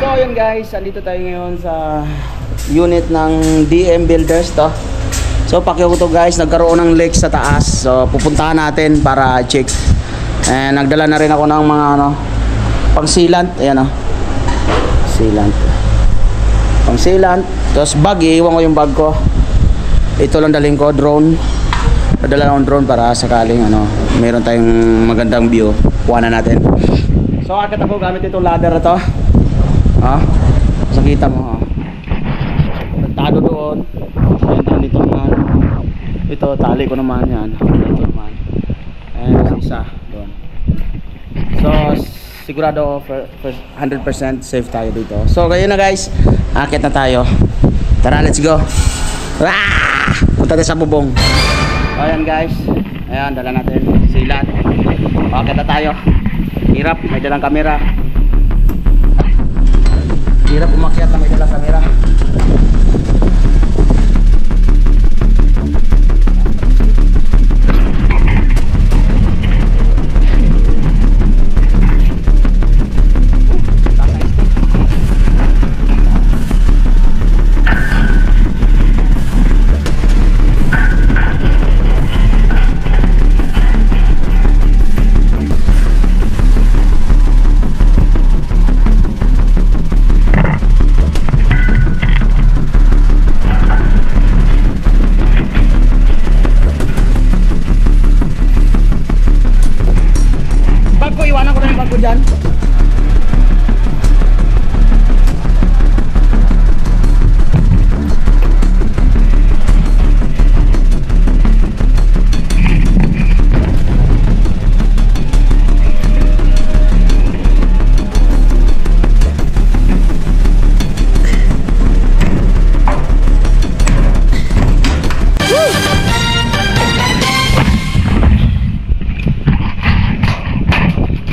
So ayun guys, andito tayo ngayon sa unit ng DM Builders to. So pakiyo to guys, nagkaroon ng leak sa taas. So pupuntahan natin para check. And nagdala na rin ako ng mga pang sealant, ayan sealant. Pang sealant, tapos bag, iiwan ko yung bag ko. Ito lang dalhin ko, drone. Nadala akong drone para sakaling meron tayong magandang view. Kuha na natin. So akit ako gamit itong ladder na to. Sakita mo nagtado doon. Ayan, dito naman. Ito, tali ko naman yan. Ito naman. Ayan, isa doon. So sigurado 100% safe tayo dito. So kayo na guys, akit na tayo. Tara, let's go. Punta tayo sa bubong. Ayan guys, ayan, dala natin silat. Akit na tayo. Hirap, may dalang kamera. Hirap umakyat na may dalang kamera.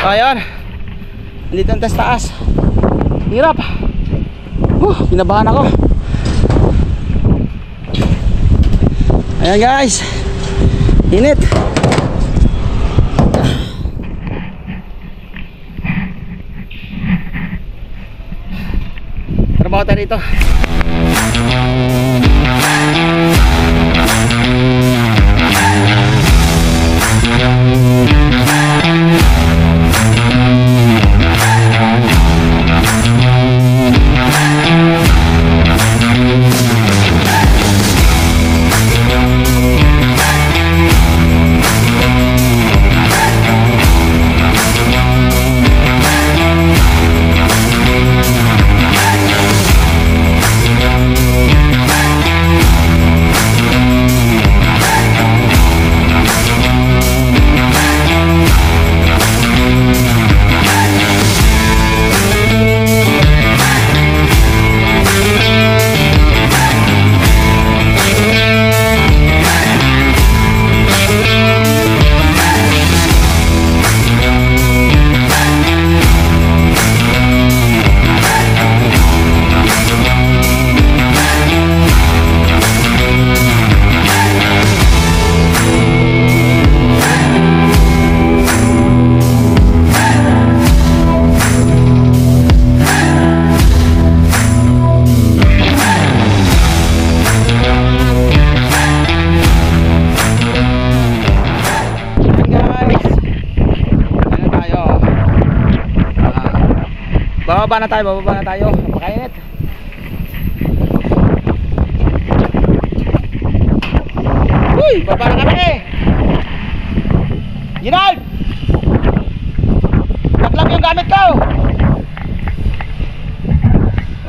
Ayan, dito ang taas. Hirap. Kinabahan ako. Ayan guys, init. Trabaho tayo dito. Bababa na tayo. Napakainit. Uy, baba na kami. Ginald! Naglag yung gamit ko.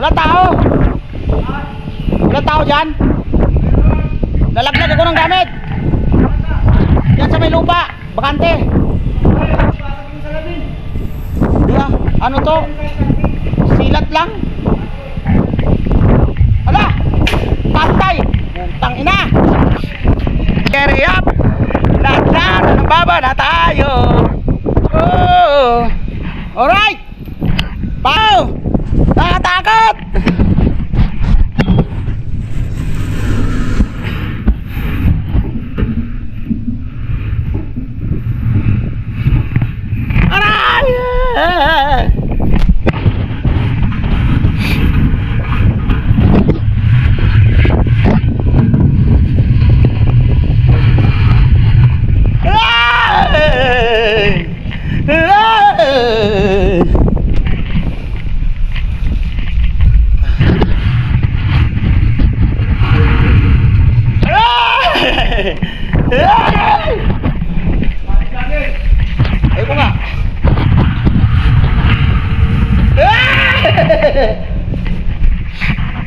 Wala tao. Wala tao dyan. Nalaglag ako ng gamit. Yan sa may lupa. Bakante. Ano to? Silat lang. Ala! Pantay! Putang ina! Carry up! Lahat na! Nababa na tayo! Oh! Alright! Pao! Nakatakot! Aray!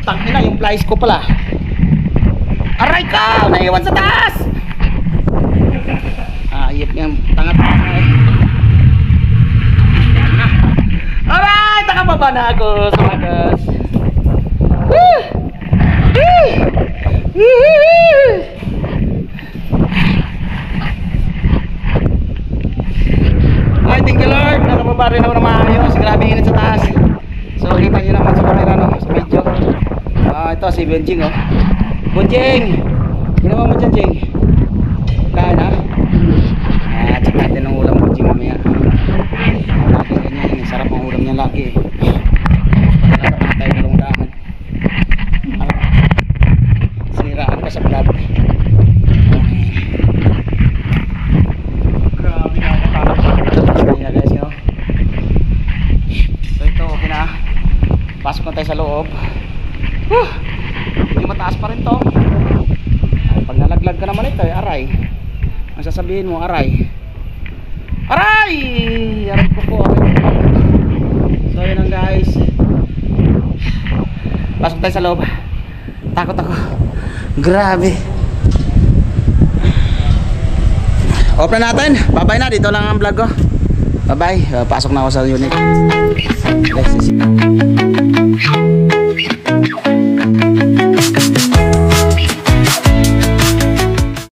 Tangina yung flies ko pala. Aray ka! Naiwan sa taas! Ayip yung tanga-tanga eh. Yan na. Aray! Nakababa na ako sa magas. Woo! Woo! Woo! Ay, thank you Lord. Nakababa rin ako ng maayos. Grabe init sa taas. So, kita nyo naman sa camera, no? Sa video. Ito si Benjing, oh. Benjing! Ginawa mo dyan, Jing? Kain, ha? Check natin ang ulam Benjing mamaya. Lagi ganyan. Sarap ang ulam niya lagi. Nakapatay na lang dahon. Siniraan ka sa vlog. Grabe na ako tapos na guys, no? So ito, okay na. Pasok na tayo sa loob. Hindi mataas pa rin to. Ay, pag nalaglag ka naman ito, aray. Ang sasabihin mo, aray. Aray! Aray ko po, aray ko. So yun lang guys. Pasok tayo sa loob. Takot ako. Grabe. Off na natin. Bye-bye na. Dito lang ang vlog ko. Bye-bye. Pasok na ako sa unit. Let's see.